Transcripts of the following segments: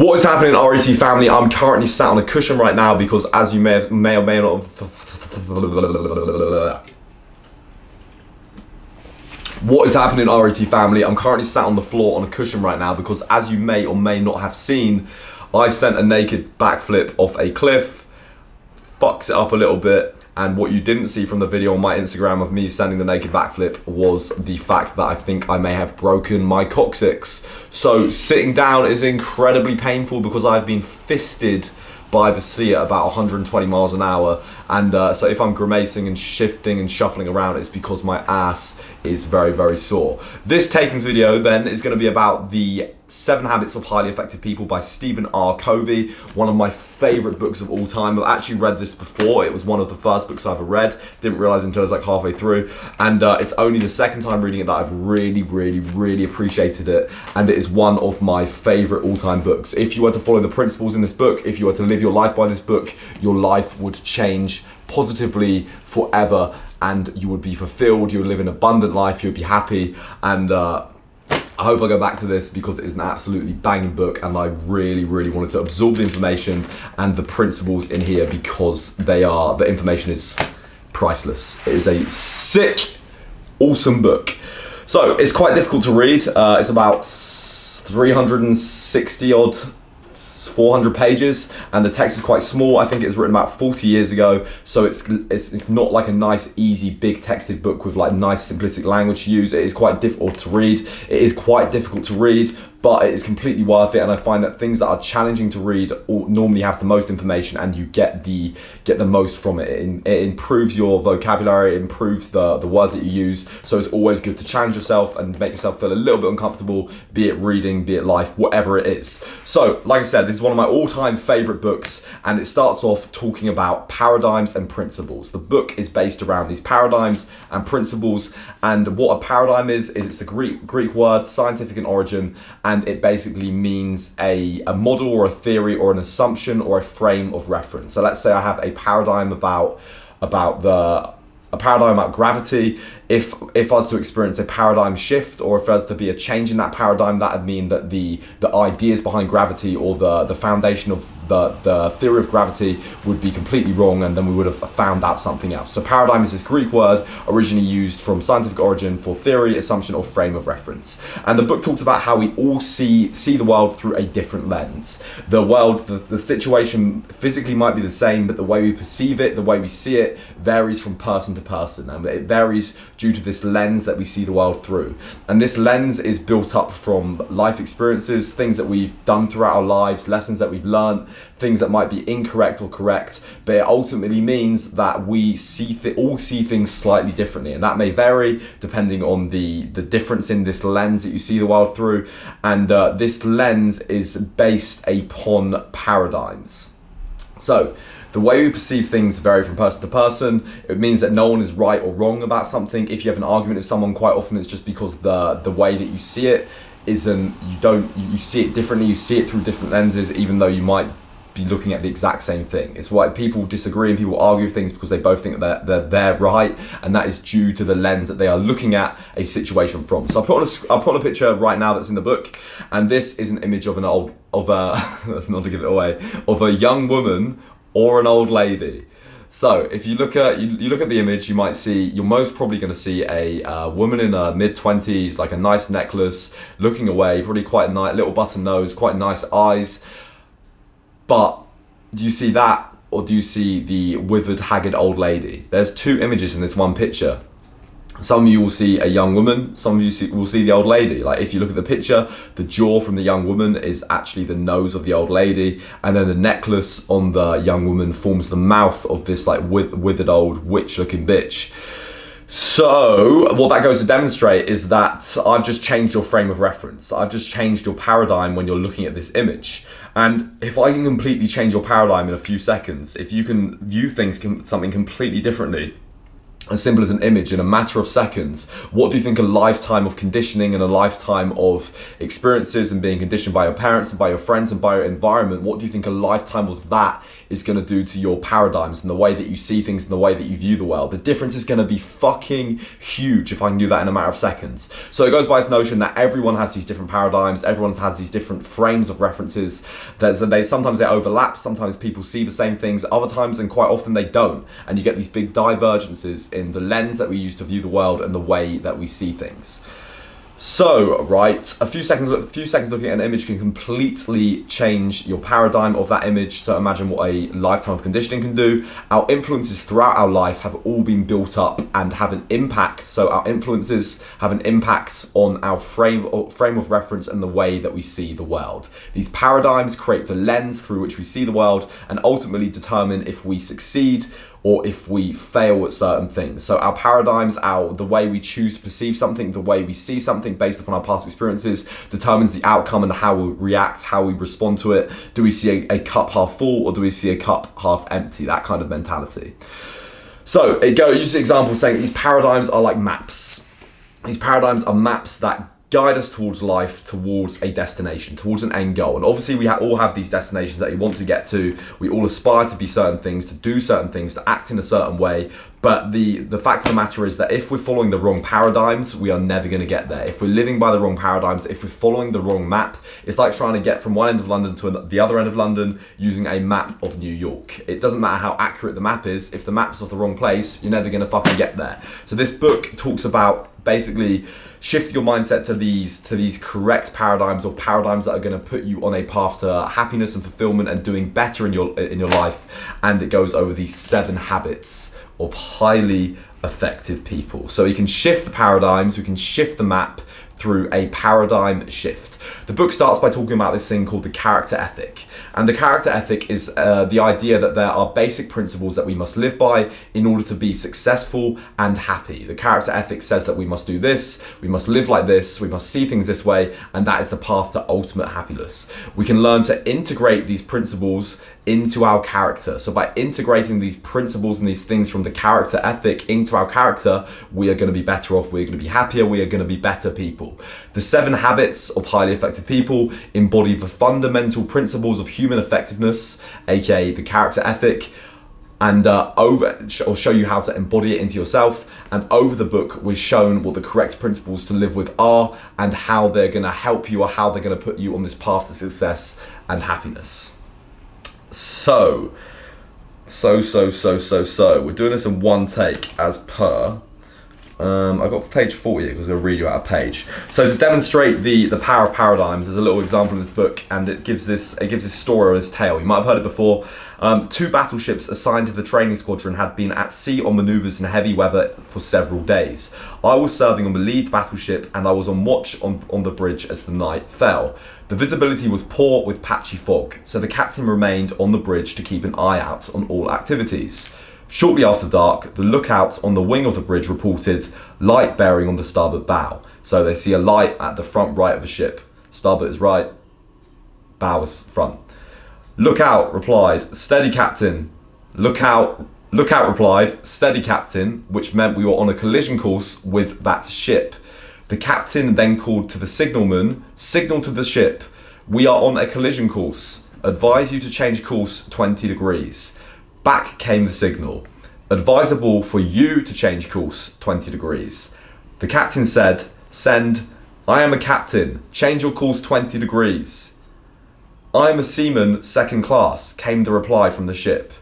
What is happening, RET family? I'm currently sat on a cushion right now because, as you may or may not have... What is happening, RET family? I'm currently sat on the floor on a cushion right now because, as you may or may not have seen, I sent a naked backflip off a cliff, fucks it up a little bit, and what you didn't see from the video on my Instagram of me sending the naked backflip was the fact that I think I may have broken my coccyx. So sitting down is incredibly painful because I've been fisted by the sea at about 120 miles an hour, and so if I'm grimacing and shifting and shuffling around, it's because my ass is very, very sore. This takings video then is going to be about the 7 Habits of Highly Effective People by Stephen R. Covey, one of my favorite books of all time. I've actually read this before. It was one of the first books I ever read. Didn't realize until I was like halfway through, and it's only the second time reading it that I've really appreciated it, and it is one of my favorite all-time books. If you were to follow the principles in this book, if you were to live your life by this book, your life would change positively forever, and you would be fulfilled, you would live an abundant life, you would be happy, and I hope I go back to this because it is an absolutely banging book, and I really wanted to absorb the information and the principles in here because the information is priceless. It is a sick, awesome book. So it's quite difficult to read. It's about 360 odd, 400 pages, and the text is quite small. I think it was written about 40 years ago, so it's not like a nice, easy, big texted book with like nice, simplistic language to use. It is quite difficult to read. It is quite difficult to read, but it is completely worth it, and I find that things that are challenging to read normally have the most information, and you get the most from it. It improves your vocabulary, it improves the words that you use, so it's always good to challenge yourself and make yourself feel a little bit uncomfortable, be it reading, be it life, whatever it is. So, like I said, this is one of my all-time favorite books, and it starts off talking about paradigms and principles. The book is based around these paradigms and principles, and what a paradigm is it's a Greek word, scientific in origin, and it basically means a model or a theory or an assumption or a frame of reference. So let's say I have a paradigm about gravity. If I was to experience a paradigm shift, or if there was to be a change in that paradigm, that would mean that the ideas behind gravity or the foundation of the theory of gravity would be completely wrong, and then we would have found out something else. So paradigm is this Greek word originally used from scientific origin for theory, assumption, or frame of reference. And the book talks about how we all see the world through a different lens. The world, the situation physically might be the same, but the way we perceive it, the way we see it, varies from person to person, and it varies due to this lens that we see the world through. And this lens is built up from life experiences, things that we've done throughout our lives, lessons that we've learned, things that might be incorrect or correct, but it ultimately means that we all see things slightly differently, and that may vary depending on the difference in this lens that you see the world through. And this lens is based upon paradigms. So the way we perceive things vary from person to person. It means that no one is right or wrong about something. If you have an argument with someone, quite often it's just because the way that you see it isn't, you see it differently, you see it through different lenses, even though you might be looking at the exact same thing. It's why people disagree and people argue with things, because they both think that they're right, and that is due to the lens that they are looking at a situation from. So I'll put on a picture right now that's in the book, and this is an image of not to give it away, of a young woman or an old lady. So if you look at the image, you're most probably going to see a woman in her mid-20s, like a nice necklace, looking away, probably quite a nice little button nose, quite nice eyes. But do you see that, or do you see the withered, haggard old lady? There's two images in this one picture. Some of you will see a young woman, some of you will see the old lady. Like if you look at the picture, the jaw from the young woman is actually the nose of the old lady, and then the necklace on the young woman forms the mouth of this like withered old witch-looking bitch. So what that goes to demonstrate is that I've just changed your frame of reference. I've just changed your paradigm when you're looking at this image. And if I can completely change your paradigm in a few seconds, if you can view something completely differently, as simple as an image in a matter of seconds, what do you think a lifetime of conditioning and a lifetime of experiences and being conditioned by your parents and by your friends and by your environment, what do you think a lifetime of that is going to do to your paradigms and the way that you see things and the way that you view the world? The difference is going to be fucking huge if I can do that in a matter of seconds. So it goes by this notion that everyone has these different paradigms, everyone has these different frames of references. Sometimes they overlap, sometimes people see the same things, other times and quite often they don't. And you get these big divergences in the lens that we use to view the world and the way that we see things. So, right, a few seconds looking at an image can completely change your paradigm of that image. So imagine what a lifetime of conditioning can do. Our influences throughout our life have all been built up and have an impact. So our influences have an impact on our frame of reference and the way that we see the world. These paradigms create the lens through which we see the world and ultimately determine if we succeed or if we fail at certain things. So our paradigms, the way we choose to perceive something, the way we see something based upon our past experiences determines the outcome and how we react, how we respond to it. Do we see a cup half full or do we see a cup half empty? That kind of mentality. So use the example saying these paradigms are like maps. These paradigms are maps that guide us towards life, towards a destination, towards an end goal. And obviously we all have these destinations that we want to get to. We all aspire to be certain things, to do certain things, to act in a certain way. But the fact of the matter is that if we're following the wrong paradigms, we are never going to get there. If we're living by the wrong paradigms, if we're following the wrong map, it's like trying to get from one end of London to the other end of London using a map of New York. It doesn't matter how accurate the map is. If the map's of the wrong place, you're never going to fucking get there. So this book talks about basically shifting your mindset to these correct paradigms, or paradigms that are going to put you on a path to happiness and fulfillment and doing better in your life. And it goes over these 7 habits of highly effective people. So we can shift the paradigms, we can shift the map through a paradigm shift. The book starts by talking about this thing called the character ethic. And the character ethic is the idea that there are basic principles that we must live by in order to be successful and happy. The character ethic says that we must do this, we must live like this, we must see things this way, and that is the path to ultimate happiness. We can learn to integrate these principles into our character. So by integrating these principles and these things from the character ethic into our character, we are going to be better off, we're going to be happier, we are going to be better people. The 7 habits of highly effective people embody the fundamental principles of human effectiveness, aka the character ethic, and show you how to embody it into yourself. And over the book, we're shown what the correct principles to live with are and how they're going to help you or how they're going to put you on this path to success and happiness. So we're doing this in one take as per. I've got page 40 here because I'm going to read you out a page. So to demonstrate the power of paradigms, there's a little example in this book, and it gives this story or this tale. You might have heard it before. 2 battleships assigned to the training squadron had been at sea on maneuvers in heavy weather for several days. I was serving on the lead battleship and I was on watch on the bridge as the night fell. The visibility was poor with patchy fog, so the captain remained on the bridge to keep an eye out on all activities. Shortly after dark, the lookout on the wing of the bridge reported light bearing on the starboard bow. So they see a light at the front right of the ship. Starboard is right, bow is front. Lookout replied, "Steady, captain." Lookout replied, "Steady, captain," which meant we were on a collision course with that ship. The captain then called to the signalman, "Signal to the ship. We are on a collision course. Advise you to change course 20 degrees. Back came the signal. "Advisable for you to change course 20 degrees. The captain said, "Send. I am a captain. Change your course 20 degrees. "I am a seaman, second class," came the reply from the ship.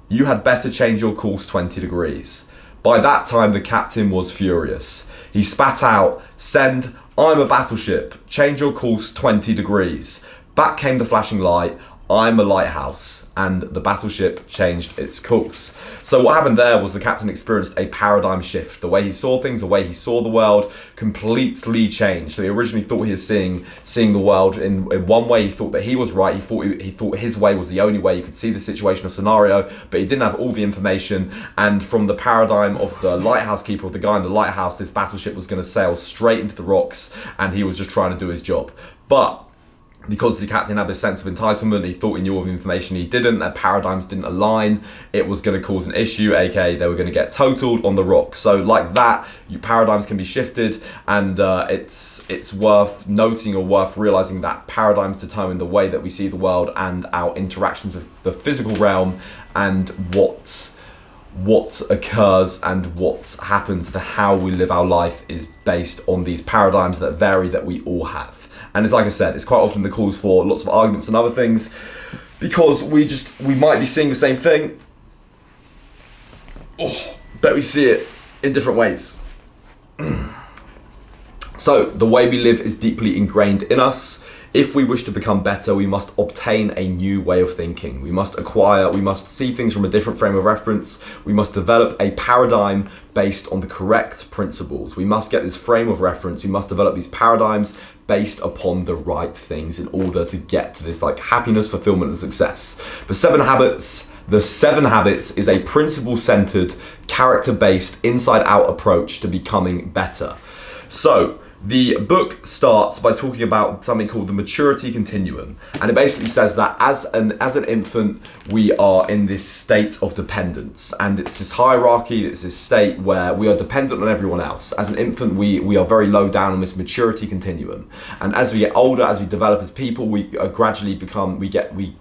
"You had better change your course 20 degrees. By that time, the captain was furious. He spat out, "Send. I'm a battleship. Change your course 20 degrees. Back came the flashing light. "I'm a lighthouse," and the battleship changed its course. So what happened there was the captain experienced a paradigm shift. The way he saw things, the way he saw the world completely changed. So he originally thought he was seeing the world in one way. He thought that he was right. He thought his way was the only way he could see the situation or scenario, but he didn't have all the information. And from the paradigm of the lighthouse keeper, of the guy in the lighthouse, this battleship was going to sail straight into the rocks, and he was just trying to do his job. But because the captain had this sense of entitlement, he thought he knew all the information he didn't, their paradigms didn't align, it was going to cause an issue, aka they were going to get totaled on the rocks. So like that, your paradigms can be shifted, and it's worth noting or worth realizing that paradigms determine the way that we see the world and our interactions with the physical realm, and what occurs and what happens to how we live our life is based on these paradigms that vary, that we all have. And it's like I said, it's quite often the cause for lots of arguments and other things, because we might be seeing the same thing, but we see it in different ways. So the way we live is deeply ingrained in us. If we wish to become better, we must obtain a new way of thinking. We must see things from a different frame of reference. We must develop a paradigm based on the correct principles. We must get this frame of reference. We must develop these paradigms based upon the right things in order to get to this like happiness, fulfillment, and success. The Seven Habits is a principle-centered, character-based, inside-out approach to becoming better. So the book starts by talking about something called the maturity continuum, and it basically says that as an infant we are in this state of dependence, and it's this hierarchy, it's this state where we are dependent on everyone else. As an infant we are very low down on this maturity continuum, and as we get older, as we develop as people, we gradually we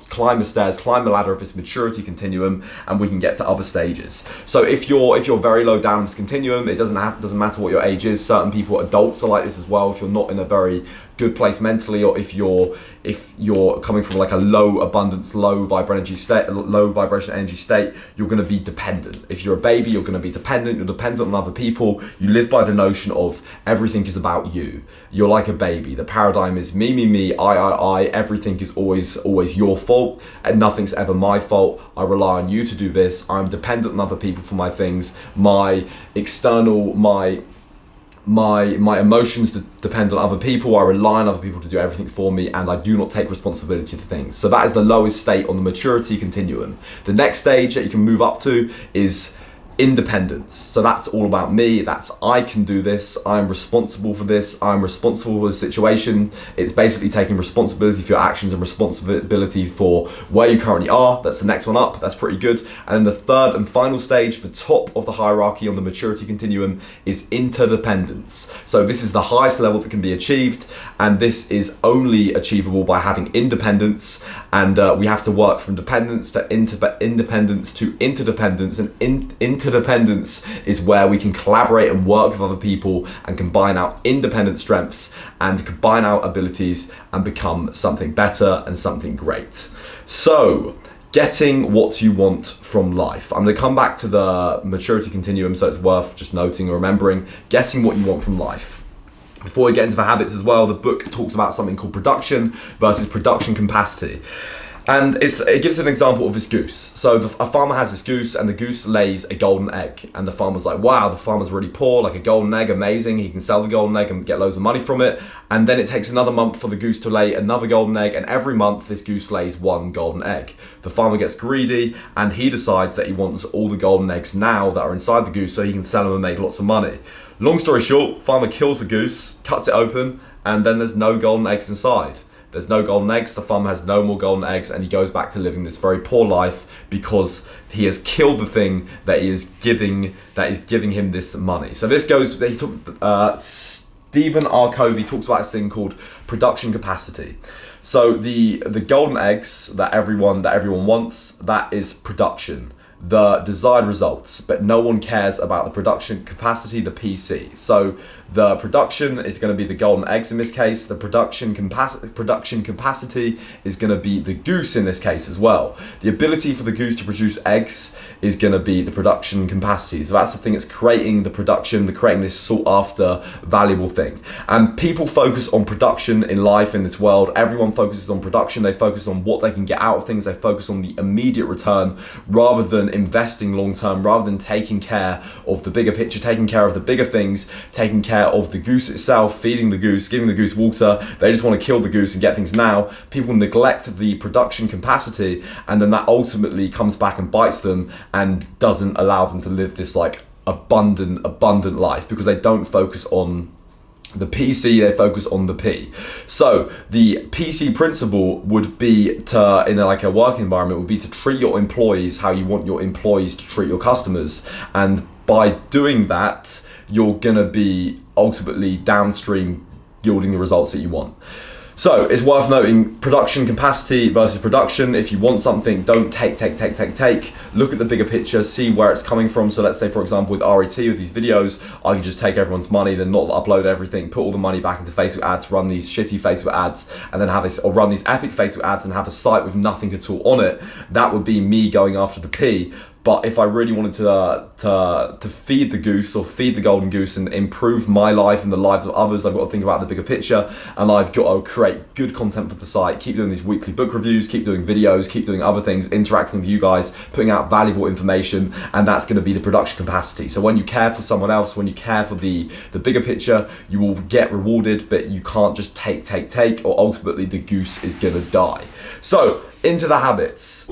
climb the stairs, climb the ladder of this maturity continuum, and we can get to other stages. So if you're very low down this continuum, it doesn't matter what your age is. Certain people, adults, are like this as well. If you're not in a very good place mentally, or if you're coming from like a low abundance, low vibration energy state, you're going to be dependent. If you're a baby, you're going to be dependent. You're dependent on other people. You live by the notion of everything is about you. You're like a baby. The paradigm is me, I. Everything is always your fault, and nothing's ever my fault. I rely on you to do this. I'm dependent on other people for my things. My emotions depend on other people. I rely on other people to do everything for me, and I do not take responsibility for things. So that is the lowest state on the maturity continuum. The next stage that you can move up to is independence. So that's all about me. That's I can do this. I'm responsible for this. I'm responsible for the situation. It's basically taking responsibility for your actions and responsibility for where you currently are. That's the next one up. That's pretty good. And then the third and final stage, the top of the hierarchy on the maturity continuum, is interdependence. So this is the highest level that can be achieved, and this is only achievable by having independence, and we have to work from dependence to independence to interdependence, and interdependence is where we can collaborate and work with other people and combine our independent strengths and combine our abilities and become something better and something great. So, getting what you want from life. I'm going to come back to the maturity continuum, so it's worth just noting or remembering getting what you want from life. Before we get into the habits as well, the book talks about something called production versus production capacity. And it gives an example of this goose. So a farmer has this goose, and the goose lays a golden egg. And the farmer's like, wow, the farmer's really poor, like a golden egg, amazing. He can sell the golden egg and get loads of money from it. And then it takes another month for the goose to lay another golden egg. And every month this goose lays one golden egg. The farmer gets greedy, and he decides that he wants all the golden eggs now that are inside the goose so he can sell them and make lots of money. Long story short, farmer kills the goose, cuts it open, and then there's no golden eggs inside. There's no golden eggs, the farmer has no more golden eggs, and he goes back to living this very poor life because he has killed the thing that is giving him this money. So this goes, Stephen R. Covey talks about this thing called production capacity. So the golden eggs that everyone wants, that is production, the desired results, but no one cares about the production capacity, the PC. So the production is going to be the golden eggs in this case. The production capacity is going to be the goose in this case as well. The ability for the goose to produce eggs is going to be the production capacity. So that's the thing that's creating the production, creating this sought after valuable thing. And people focus on production in life, in this world. Everyone focuses on production. They focus on what they can get out of things. They focus on the immediate return rather than investing long term, rather than taking care of the bigger picture, taking care of the bigger things, taking care of the goose itself, feeding the goose, giving the goose water. They just want to kill the goose and get things now. People neglect the production capacity, and then that ultimately comes back and bites them and doesn't allow them to live this like abundant life, because they don't focus on The PC, they focus on the P. So the PC principle would be to, in like a work environment, would be to treat your employees how you want your employees to treat your customers. And by doing that, you're gonna be ultimately downstream yielding the results that you want. So it's worth noting production capacity versus production. If you want something, don't take. Look at the bigger picture, see where it's coming from. So let's say, for example, with RET, with these videos, I can just take everyone's money, then not upload everything, put all the money back into Facebook ads, run these shitty Facebook ads, and then have this, or run these epic Facebook ads and have a site with nothing at all on it. That would be me going after the P. But if I really wanted to feed the goose, or feed the golden goose, and improve my life and the lives of others, I've got to think about the bigger picture, and I've got to create good content for the site, keep doing these weekly book reviews, keep doing videos, keep doing other things, interacting with you guys, putting out valuable information, and that's going to be the production capacity. So when you care for someone else, when you care for the bigger picture, you will get rewarded, but you can't just take, or ultimately the goose is going to die. So into the habits.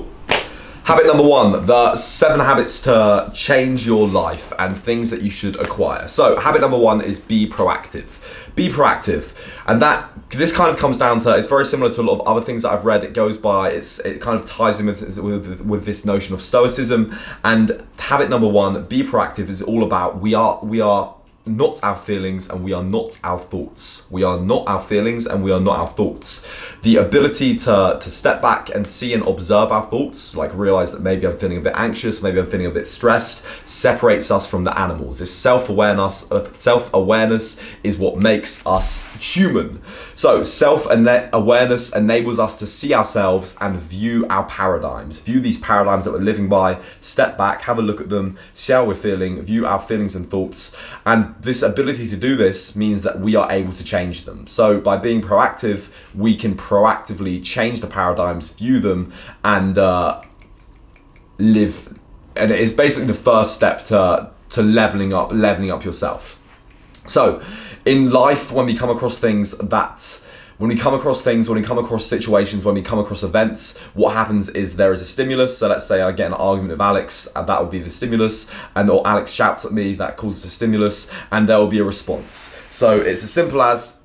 Habit number 1, the 7 habits to change your life and things that you should acquire. So habit number 1 is be proactive. Be proactive. And this kind of comes down to, it's very similar to a lot of other things that I've read. It goes by, it kind of ties in with this notion of stoicism. And habit number 1, be proactive, is all about we are not our feelings and we are not our thoughts. We are not our feelings and we are not our thoughts. The ability to step back and see and observe our thoughts, like realize that maybe I'm feeling a bit anxious, maybe I'm feeling a bit stressed, separates us from the animals. This self-awareness is what makes us human. So self-awareness enables us to see ourselves and view our paradigms, view these paradigms that we're living by, step back, have a look at them, see how we're feeling, view our feelings and thoughts. And this ability to do this means that we are able to change them. So by being proactive, we can proactively change the paradigms, view them, and live. And it is basically the first step to leveling up yourself. So in life, when we come across situations, when we come across events, what happens is there is a stimulus. So let's say I get an argument with Alex, and that would be the stimulus, or Alex shouts at me, that causes a stimulus, and there will be a response. So it's as simple as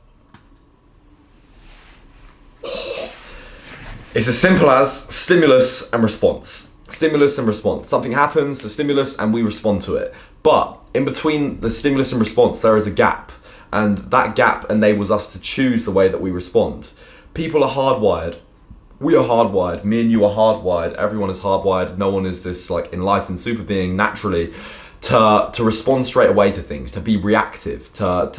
stimulus and response. Stimulus and response. Something happens, the stimulus, and we respond to it. But in between the stimulus and response, there is a gap. And that gap enables us to choose the way that we respond. People are hardwired. We are hardwired. Me and you are hardwired. Everyone is hardwired. No one is this like enlightened super being naturally to respond straight away to things, to be reactive, to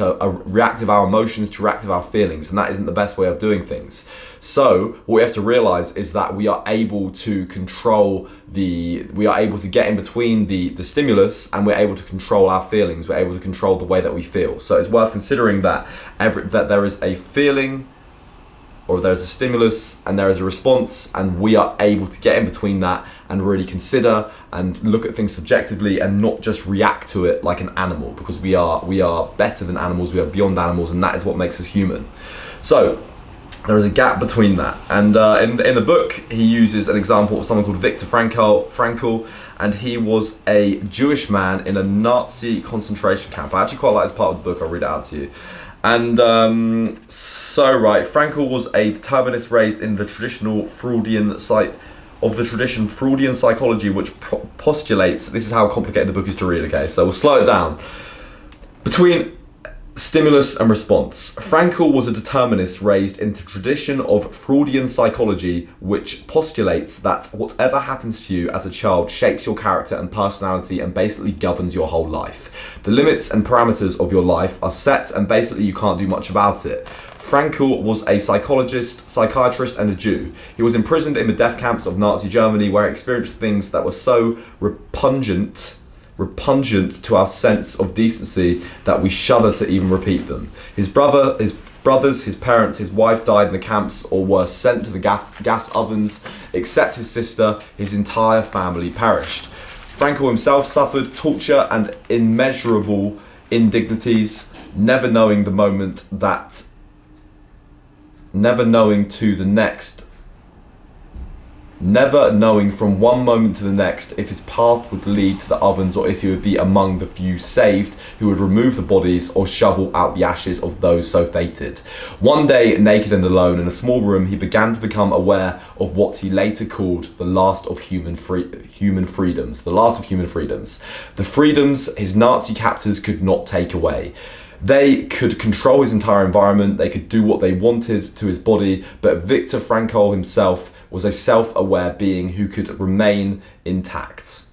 reactive our emotions, to reactive our feelings, and that isn't the best way of doing things. So what we have to realize is that we are able to control we are able to get in between the stimulus, and we're able to control our feelings. We're able to control the way that we feel. So it's worth considering that that there is a feeling, or there's a stimulus and there is a response, and we are able to get in between that and really consider and look at things subjectively and not just react to it like an animal, because we are better than animals, we are beyond animals, and that is what makes us human. So there is a gap between that. And in the book, he uses an example of someone called Viktor Frankl, and he was a Jewish man in a Nazi concentration camp. I actually quite like this part of the book, I'll read it out to you. And Frankl was a determinist raised in the traditional Freudian psychology, which postulates, this is how complicated the book is to read, okay, so we'll slow it down. Between stimulus and response. Frankl was a determinist raised in the tradition of Freudian psychology, which postulates that whatever happens to you as a child shapes your character and personality and basically governs your whole life. The limits and parameters of your life are set, and basically you can't do much about it. Frankl was a psychiatrist, and a Jew. He was imprisoned in the death camps of Nazi Germany, where he experienced things that were so repugnant to our sense of decency that we shudder to even repeat them. His brothers, his parents, his wife died in the camps or were sent to the gas ovens. Except his sister, his entire family perished. Frankl himself suffered torture and immeasurable indignities, never knowing to the never knowing from one moment to the next if his path would lead to the ovens or if he would be among the few saved who would remove the bodies or shovel out the ashes of those so fated. One day, naked and alone in a small room, he began to become aware of what he later called the last of human freedoms. The last of human freedoms. The freedoms his Nazi captors could not take away. They could control his entire environment, they could do what they wanted to his body, but Viktor Frankl himself was a self-aware being who could remain intact.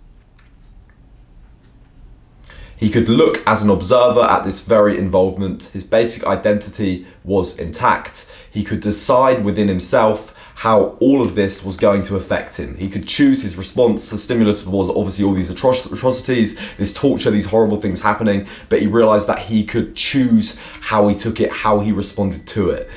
He could look as an observer at this very involvement. His basic identity was intact. He could decide within himself how all of this was going to affect him. He could choose his response. The stimulus was obviously all these atrocities, this torture, these horrible things happening, but he realized that he could choose how he took it, how he responded to it.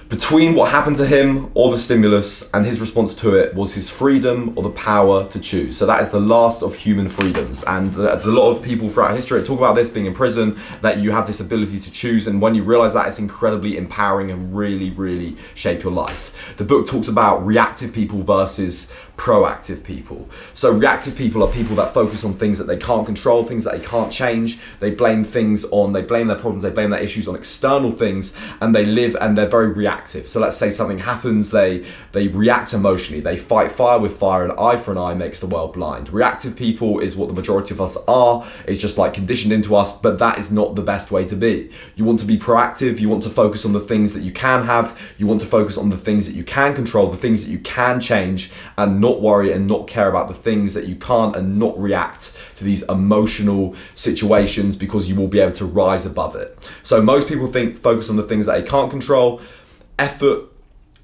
Between what happened to him or the stimulus and his response to it was his freedom or the power to choose. So that is the last of human freedoms. And there's a lot of people throughout history that talk about this being in prison, that you have this ability to choose. And when you realize that, it's incredibly empowering and really, really shape your life. The book talks about reactive people versus proactive people. So reactive people are people that focus on things that they can't control, things that they can't change. They blame their problems, they blame their issues on external things, and they live and they're very reactive. So let's say something happens, they react emotionally, they fight fire with fire, and eye for an eye makes the world blind. Reactive people is what the majority of us are. It's just like conditioned into us, but that is not the best way to be. You want to be proactive, you want to focus on the things that you can have, you want to focus on the things that you can control, the things that you can change, and not worry and not care about the things that you can't, and not react to these emotional situations, because you will be able to rise above it. So most people focus on the things that they can't control. Effort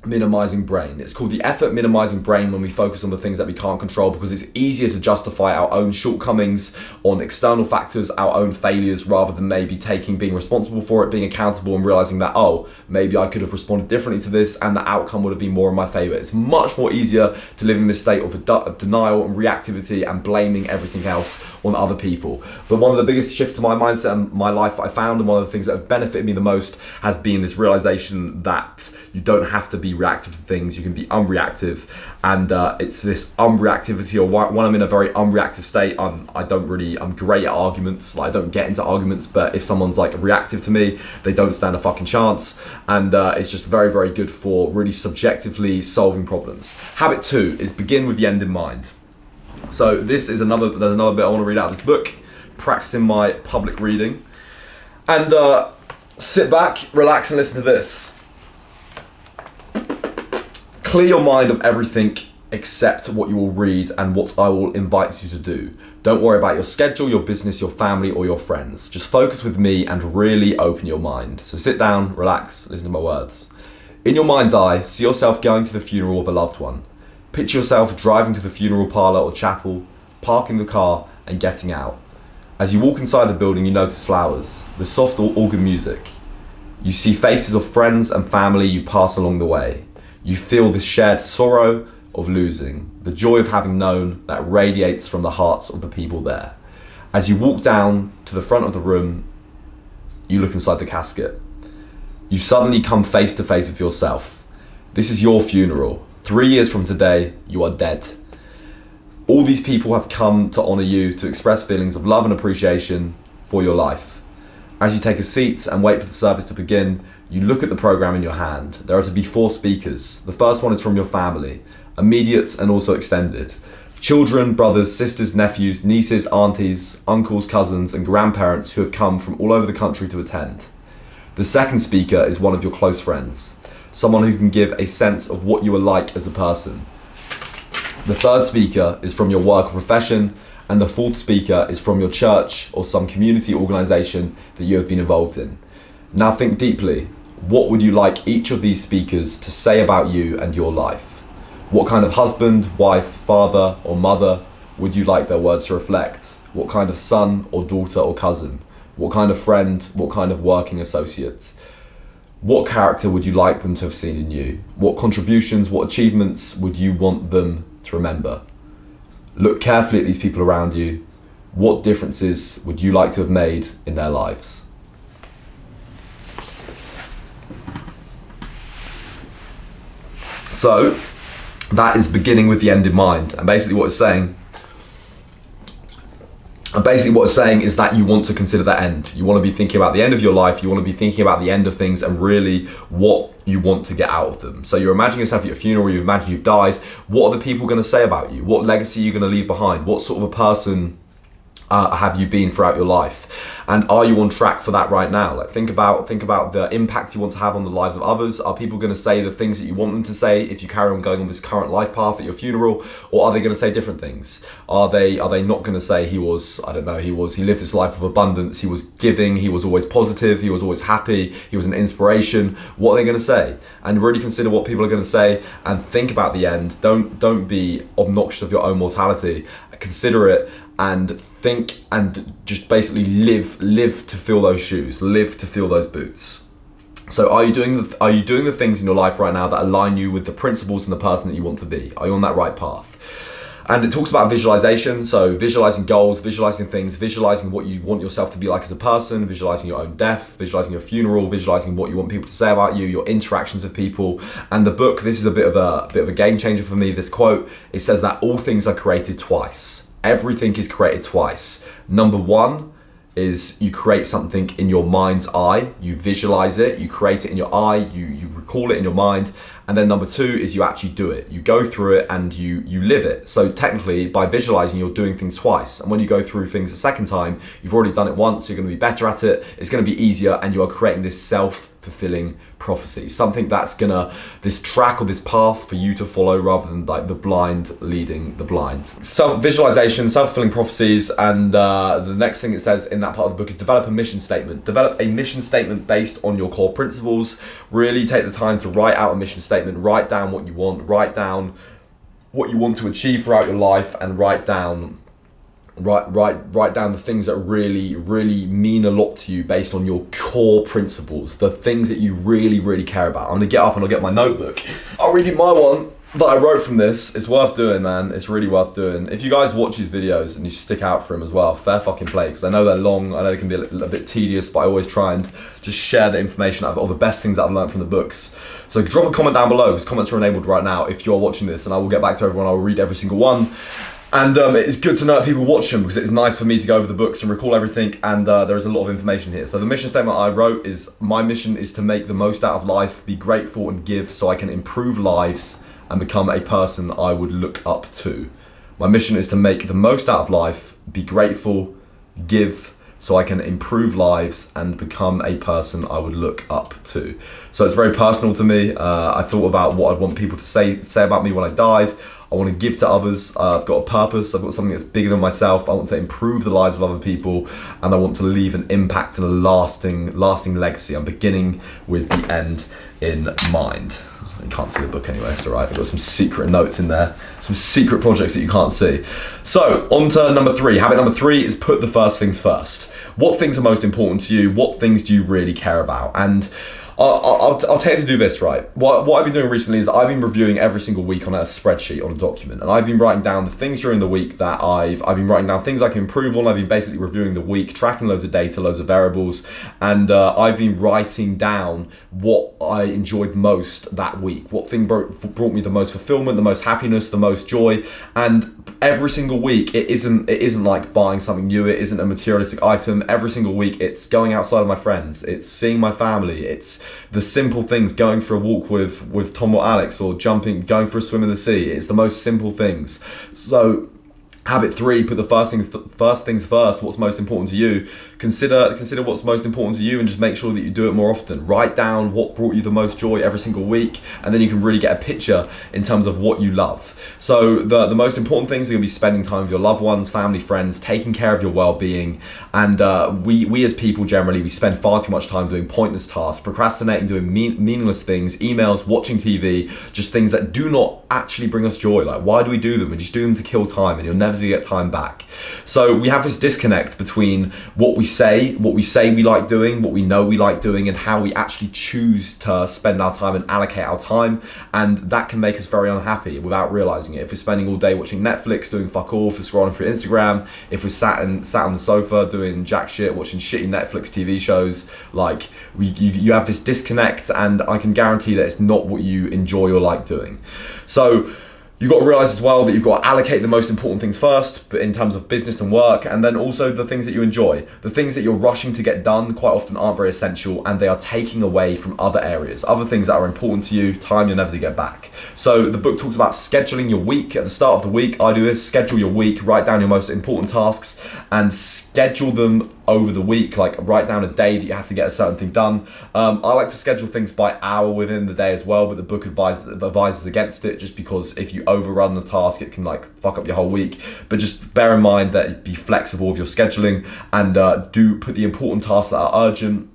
minimizing brain. It's called the effort minimizing brain when we focus on the things that we can't control, because it's easier to justify our own shortcomings on external factors, our own failures, rather than maybe being responsible for it, being accountable, and realizing that, oh, maybe I could have responded differently to this and the outcome would have been more in my favor. It's much more easier to live in this state of denial and reactivity and blaming everything else on other people. But one of the biggest shifts to my mindset and my life I found, and one of the things that have benefited me the most, has been this realization that you don't have to be reactive to things, you can be unreactive. And it's this unreactivity, or when I'm in a very unreactive state, I'm great at arguments. Like, I don't get into arguments, but if someone's like reactive to me, they don't stand a fucking chance. And it's just very, very good for really subjectively solving problems. Habit 2 is begin with the end in mind. So there's another bit I want to read out of this book, practicing my public reading. And sit back, relax, and listen to this. Clear your mind of everything except what you will read and what I will invite you to do. Don't worry about your schedule, your business, your family, or your friends. Just focus with me and really open your mind. So sit down, relax, listen to my words. In your mind's eye, see yourself going to the funeral of a loved one. Picture yourself driving to the funeral parlor or chapel, parking the car and getting out. As you walk inside the building, you notice flowers, the soft organ music. You see faces of friends and family you pass along the way. You feel the shared sorrow of losing, the joy of having known, that radiates from the hearts of the people there. As you walk down to the front of the room, you look inside the casket. You suddenly come face to face with yourself. This is your funeral. 3 years from today, you are dead. All these people have come to honor you, to express feelings of love and appreciation for your life. As you take a seat and wait for the service to begin, you look at the program in your hand. There are to be 4 speakers. The first one is from your family, immediate and also extended. Children, brothers, sisters, nephews, nieces, aunties, uncles, cousins, and grandparents who have come from all over the country to attend. The second speaker is one of your close friends, someone who can give a sense of what you are like as a person. The third speaker is from your work or profession, and the fourth speaker is from your church or some community organisation that you have been involved in. Now think deeply. What would you like each of these speakers to say about you and your life? What kind of husband, wife, father, or mother would you like their words to reflect? What kind of son or daughter or cousin? What kind of friend? What kind of working associate? What character would you like them to have seen in you? What contributions, what achievements would you want them to remember? Look carefully at these people around you. What differences would you like to have made in their lives? So, that is beginning with the end in mind. And basically what it's saying is that you want to consider that end. You want to be thinking about the end of your life. You want to be thinking about the end of things and really what you want to get out of them. So you're imagining yourself at your funeral, you imagine you've died. What are the people going to say about you? What legacy are you going to leave behind? What sort of a person have you been throughout your life? And are you on track for that right now? Like think about the impact you want to have on the lives of others. Are people going to say the things that you want them to say if you carry on going on this current life path at your funeral, or are they going to say different things? Are they not going to say he lived his life of abundance, he was giving, he was always positive, he was always happy, he was an inspiration? What are they going to say? And really consider what people are going to say and think about the end. Don't be obnoxious of your own mortality. Consider it and think and just basically live to fill those shoes, live to fill those boots. So are you doing the things in your life right now that align you with the principles and the person that you want to be? Are you on that right path? And it talks about visualization, so visualizing goals, visualizing things, visualizing what you want yourself to be like as a person, visualizing your own death, visualizing your funeral, visualizing what you want people to say about you, your interactions with people. And the book, this is a bit of a game changer for me, this quote, it says that all things are created twice. Everything is created twice. Number one is you create something in your mind's eye, you visualize it, you create it in your eye, you recall it in your mind. And then number two is you actually do it. You go through it and you live it. So technically by visualizing, you're doing things twice. And when you go through things a second time, you've already done it once, you're gonna be better at it, it's gonna be easier, and you are creating this self-fulfilling prophecy. Something that's this track or this path for you to follow rather than like the blind leading the blind. Self-visualization, self-fulfilling prophecies, and the next thing it says in that part of the book is develop a mission statement. Develop a mission statement based on your core principles. Really take the time to write out a mission statement. Write down what you want, write down what you want to achieve throughout your life, and write down the things that really mean a lot to you based on your core principles, the things that you really care about. I'm gonna get up and I'll get my notebook. I'll read you my one that I wrote from this. It's worth doing, man. It's really worth doing. If you guys watch these videos and you stick out for them as well, fair fucking play, because I know they're long, I know they can be a bit tedious, but I always try and just share the information out of all the best things that I've learned from the books. So drop a comment down below, because comments are enabled right now if you're watching this, and I will get back to everyone. I will read every single one. And it's good to know that people watch them, because it's nice for me to go over the books and recall everything, and there is a lot of information here. So the mission statement I wrote is, my mission is to make the most out of life, be grateful and give so I can improve lives and become a person I would look up to. My mission is to make the most out of life, be grateful, give so I can improve lives and become a person I would look up to. So it's very personal to me. I thought about what I'd want people to say about me when I died. I want to give to others. I've got a purpose. I've got something that's bigger than myself. I want to improve the lives of other people, and I want to leave an impact and a lasting legacy. I'm beginning with the end in mind. You can't see the book anyway, it's all right. I've got some secret notes in there, some secret projects that you can't see. So on to number three. Habit number three is put the first things first. What things are most important to you? What things do you really care about? And I'll tell you to do this, right? What I've been doing recently is I've been reviewing every single week on a spreadsheet, on a document, and I've been writing down the things during the week that I've been writing down things I can improve on. I've been basically reviewing the week, tracking loads of data, loads of variables, and I've been writing down what I enjoyed most that week, what thing brought me the most fulfillment, the most happiness, the most joy. And every single week, it isn't like buying something new, it isn't a materialistic item. Every single week, it's going outside of my friends, it's seeing my family, it's the simple things, going for a walk with Tom or Alex, or going for a swim in the sea. It's the most simple things. So habit three, put the first things first. What's most important to you? Consider what's most important to you, and just make sure that you do it more often. Write down what brought you the most joy every single week, and then you can really get a picture in terms of what you love. So the most important things are going to be spending time with your loved ones, family, friends, taking care of your well-being. And we as people generally, we spend far too much time doing pointless tasks, procrastinating, doing meaningless things, emails, watching TV, just things that do not actually bring us joy. Like, why do we do them? We just do them to kill time, and you'll never get time back. So we have this disconnect between what we say we like doing, what we know we like doing, and how we actually choose to spend our time and allocate our time. And that can make us very unhappy without realizing it. If we're spending all day watching Netflix, doing fuck all, if we're scrolling through Instagram, if we're sat on the sofa doing jack shit, watching shitty Netflix TV shows, like you have this disconnect, and I can guarantee that it's not what you enjoy or like doing. So You've got to realize as well that you've got to allocate the most important things first, but in terms of business and work, and then also the things that you enjoy. The things that you're rushing to get done quite often aren't very essential, and they are taking away from other areas, other things that are important to you, time you're never to get back. So the book talks about scheduling your week. At the start of the week, I do this: schedule your week, write down your most important tasks, and schedule them over the week. Like, write down a day that you have to get a certain thing done. I like to schedule things by hour within the day as well, but the book advises against it, just because if you overrun the task, it can like fuck up your whole week. But just bear in mind that be flexible with your scheduling, and do put the important tasks that are urgent.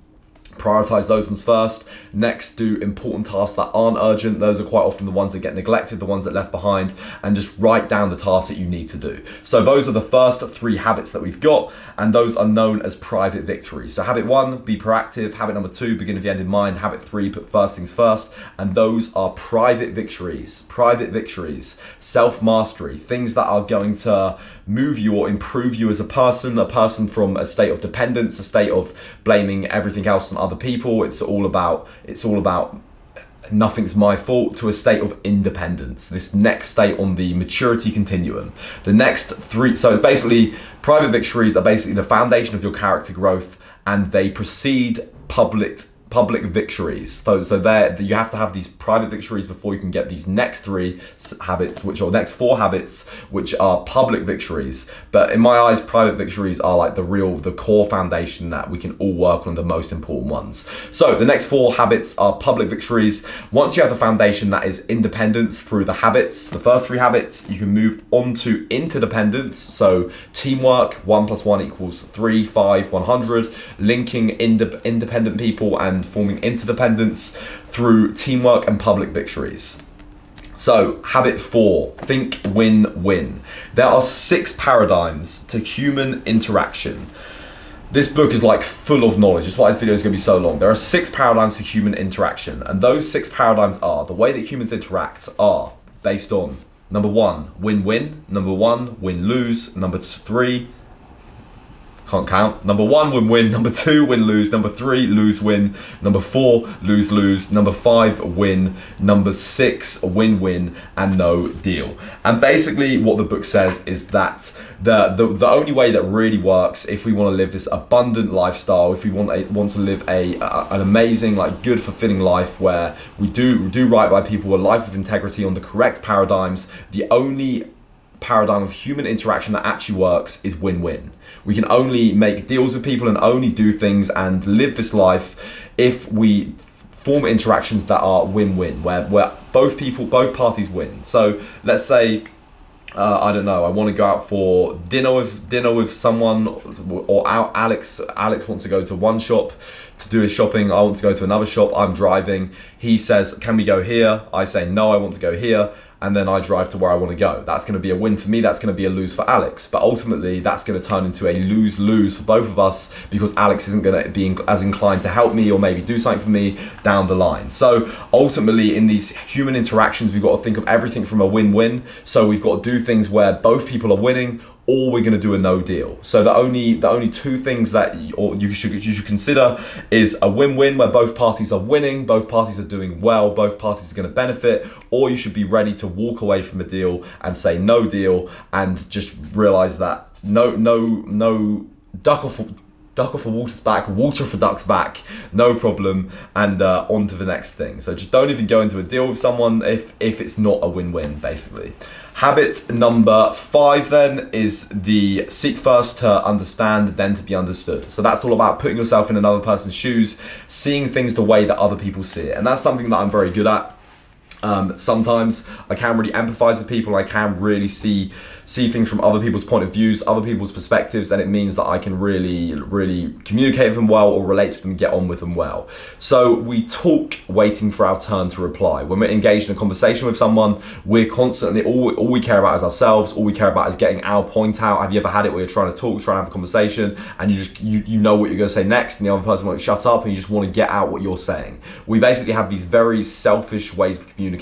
Prioritize those ones first. Next, do important tasks that aren't urgent. Those are quite often the ones that get neglected, the ones that are left behind, and just write down the tasks that you need to do. So those are the first 3 habits that we've got, and those are known as private victories. So habit 1, be proactive. Habit number 2, begin with the end in mind. Habit 3, put first things first. And those are private victories. Private victories, self-mastery, things that are going to move you or improve you as a person from a state of dependence, a state of blaming everything else on other people. It's all about nothing's my fault, to a state of independence, this next state on the maturity continuum. The next 3, so it's basically, private victories are basically the foundation of your character growth, and they precede public victories. So there, you have to have these private victories before you can get these next 3 habits, which are next 4 habits, which are public victories. But in my eyes, private victories are like the core foundation that we can all work on, the most important ones. So the next 4 habits are public victories. Once you have the foundation that is independence through the habits, the first 3 habits, you can move on to interdependence. So teamwork, 1 + 1 = 3, 5, 100, linking independent people and forming interdependence through teamwork and public victories. So habit 4, think win-win. There are 6 paradigms to human interaction. This book is like full of knowledge. That's why this video is going to be so long. There are 6 paradigms to human interaction, and those 6 paradigms are, the way that humans interact are based on, number 1, win-win. Number 1, win-lose. Number 3, can't count. Number 1, win-win. Number 2, win-lose. Number 3, lose-win. Number 4, lose-lose. Number 5, win. Number 6, win-win, and no deal. And basically what the book says is that the only way that really works, if we want to live this abundant lifestyle, if we want to live an amazing, like, good, fulfilling life where we do right by people, a life of integrity on the correct paradigms, the only paradigm of human interaction that actually works is win-win. We can only make deals with people and only do things and live this life if we form interactions that are win-win, where both parties win. So let's say, I don't know, I want to go out for dinner with someone, or Alex wants to go to one shop to do his shopping. I want to go to another shop. I'm driving. He says, can we go here? I say, no, I want to go here. And then I drive to where I want to go. That's going to be a win for me. That's going to be a lose for Alex. But ultimately, that's going to turn into a lose-lose for both of us, because Alex isn't going to be as inclined to help me or maybe do something for me down the line. So ultimately, in these human interactions, we've got to think of everything from a win-win. So we've got to do things where both people are winning, or we're going to do a no deal. So the only 2 things that you should consider is a win-win, where both parties are winning, both parties are doing well, both parties are going to benefit, or you should be ready to walk away from a deal and say no deal, and just realize that no duck off a water's back, water for duck's back, no problem, and on to the next thing. So just don't even go into a deal with someone if it's not a win-win, basically. Habit number 5 then is the seek first to understand, then to be understood. So that's all about putting yourself in another person's shoes, seeing things the way that other people see it. And that's something that I'm very good at. Sometimes I can really empathize with people. I can really see things from other people's point of views, other people's perspectives, and it means that I can really communicate with them well, or relate to them and get on with them well. So we talk waiting for our turn to reply. When we're engaged in a conversation with someone, we're constantly, all we care about is ourselves. All we care about is getting our point out. Have you ever had it where you're trying to talk, trying to have a conversation, and you know what you're going to say next, and the other person won't shut up, and you just want to get out what you're saying? We basically have these very selfish ways of communicating.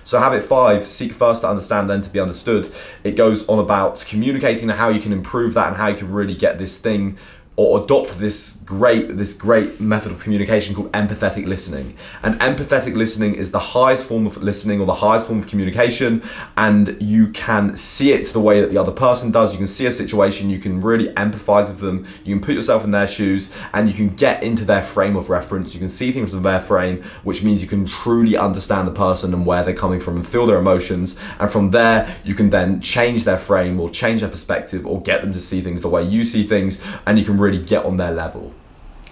So habit 5, seek first to understand, then to be understood. It goes on about communicating and how you can improve that, and how you can really get this thing or adopt this great method of communication called empathetic listening. And empathetic listening is the highest form of listening, or the highest form of communication, and you can see it the way that the other person does. You can see a situation, you can really empathize with them, you can put yourself in their shoes, and you can get into their frame of reference. You can see things from their frame, which means you can truly understand the person and where they're coming from and feel their emotions, and from there you can then change their frame or change their perspective or get them to see things the way you see things, and you can really get on their level.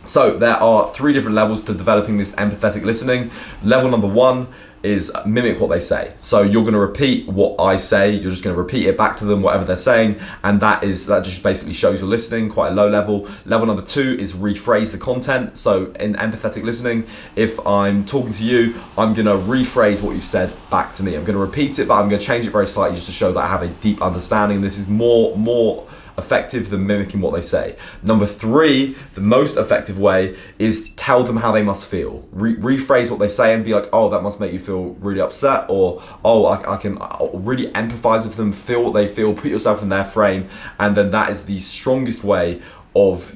So there are 3 different levels to developing this empathetic listening. Level number 1 is mimic what they say. So you're going to repeat what I say, you're just going to repeat it back to them, whatever they're saying, and that just basically shows you're listening, quite a low level. Level number 2 is rephrase the content. So in empathetic listening, if I'm talking to you, I'm going to rephrase what you've said back to me. I'm going to repeat it, but I'm going to change it very slightly just to show that I have a deep understanding. This is more effective than mimicking what they say. Number 3, the most effective way, is tell them how they must feel. Rephrase what they say and be like, oh, that must make you feel really upset, or oh, I can really empathize with them, feel what they feel, put yourself in their frame, and then that is the strongest way of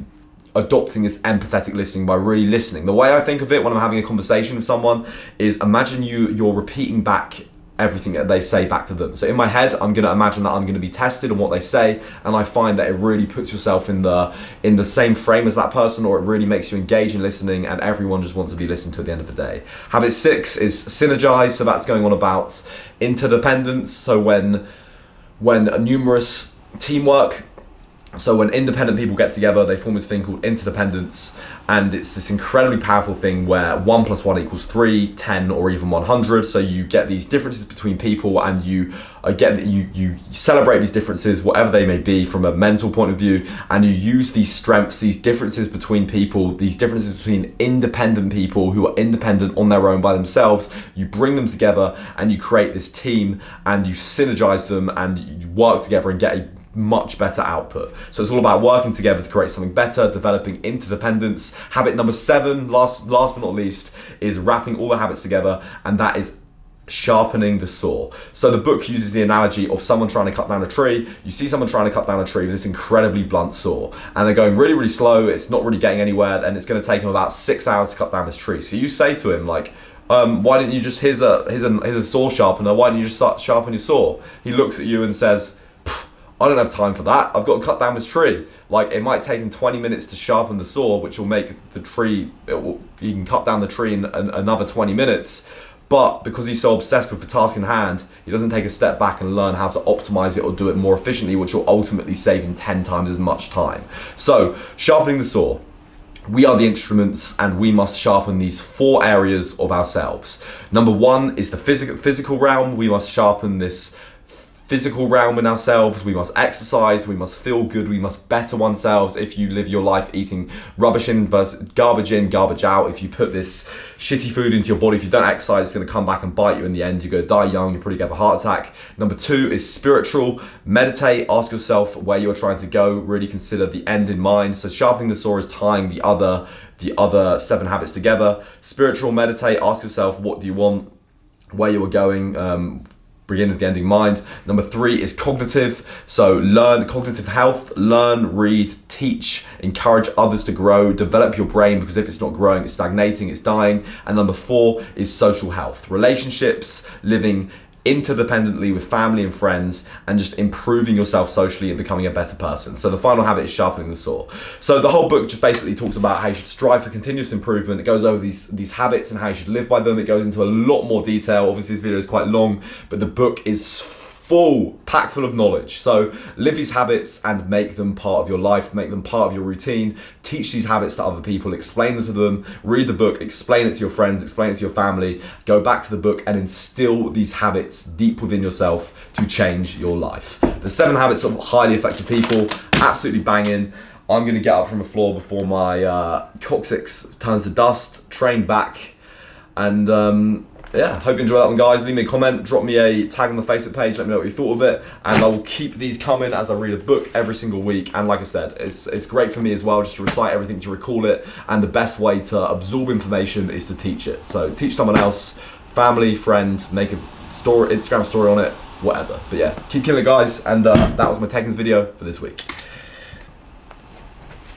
adopting this empathetic listening, by really listening. The way I think of it when I'm having a conversation with someone is, imagine you're repeating back everything that they say back to them. So in my head, I'm going to imagine that I'm going to be tested on what they say, and I find that it really puts yourself in the same frame as that person, or it really makes you engage in listening, and everyone just wants to be listened to at the end of the day. Habit 6 is synergize. So that's going on about interdependence. So when numerous teamwork, so when independent people get together, they form this thing called interdependence, and it's this incredibly powerful thing where 1 + 1 = 3, 10, or even 100. So you get these differences between people, and you celebrate these differences, whatever they may be, from a mental point of view, and you use these strengths, these differences between people, these differences between independent people who are independent on their own by themselves. You bring them together, and you create this team, and you synergize them, and you work together and get a much better output. So it's all about working together to create something better, developing interdependence. Habit number 7, last but not least, is wrapping all the habits together, and that is sharpening the saw. So the book uses the analogy of someone trying to cut down a tree. You see someone trying to cut down a tree with this incredibly blunt saw, and they're going really, really slow. It's not really getting anywhere, and it's going to take them about 6 hours to cut down this tree. So you say to him, like, why didn't you just, here's a saw sharpener, why didn't you just start sharpen your saw? He looks at you and says, I don't have time for that. I've got to cut down this tree. Like, it might take him 20 minutes to sharpen the saw, which will make the tree, you can cut down the tree in another 20 minutes. But because he's so obsessed with the task in hand, he doesn't take a step back and learn how to optimize it or do it more efficiently, which will ultimately save him 10 times as much time. So, sharpening the saw. We are the instruments, and we must sharpen these 4 areas of ourselves. Number 1 is the physical realm. We must sharpen this physical realm in ourselves. We must exercise, we must feel good, we must better ourselves. If you live your life eating rubbish in versus garbage in, garbage out, if you put this shitty food into your body, if you don't exercise, it's going to come back and bite you in the end. You're going to die young, you'll probably get a heart attack. Number 2 is spiritual. Meditate, ask yourself where you're trying to go, really consider the end in mind. So sharpening the saw is tying the other 7 habits together. Spiritual, meditate, ask yourself what do you want, where you are going, begin with the end in mind. Number 3 is cognitive. So learn cognitive health, learn, read, teach, encourage others to grow, develop your brain, because if it's not growing, it's stagnating, it's dying. And number 4 is social health, relationships, living interdependently with family and friends, and just improving yourself socially and becoming a better person. So the final habit is sharpening the saw. So the whole book just basically talks about how you should strive for continuous improvement. It goes over these habits and how you should live by them. It goes into a lot more detail. Obviously this video is quite long, but the book is packed full of knowledge. So live these habits and make them part of your life, make them part of your routine. Teach these habits to other people, explain them to them, read the book, explain it to your friends, explain it to your family, go back to the book and instill these habits deep within yourself to change your life. The 7 habits of highly effective people, absolutely banging. I'm gonna get up from the floor before my coccyx turns to dust, train back, and yeah, hope you enjoyed that one, guys. Leave me a comment, drop me a tag on the Facebook page, let me know what you thought of it, and I will keep these coming as I read a book every single week. And like I said, it's great for me as well, just to recite everything, to recall it, and the best way to absorb information is to teach it. So teach someone else, family, friend, make a story, Instagram story on it, whatever. But yeah, keep killing it, guys, and that was my Tekken's video for this week.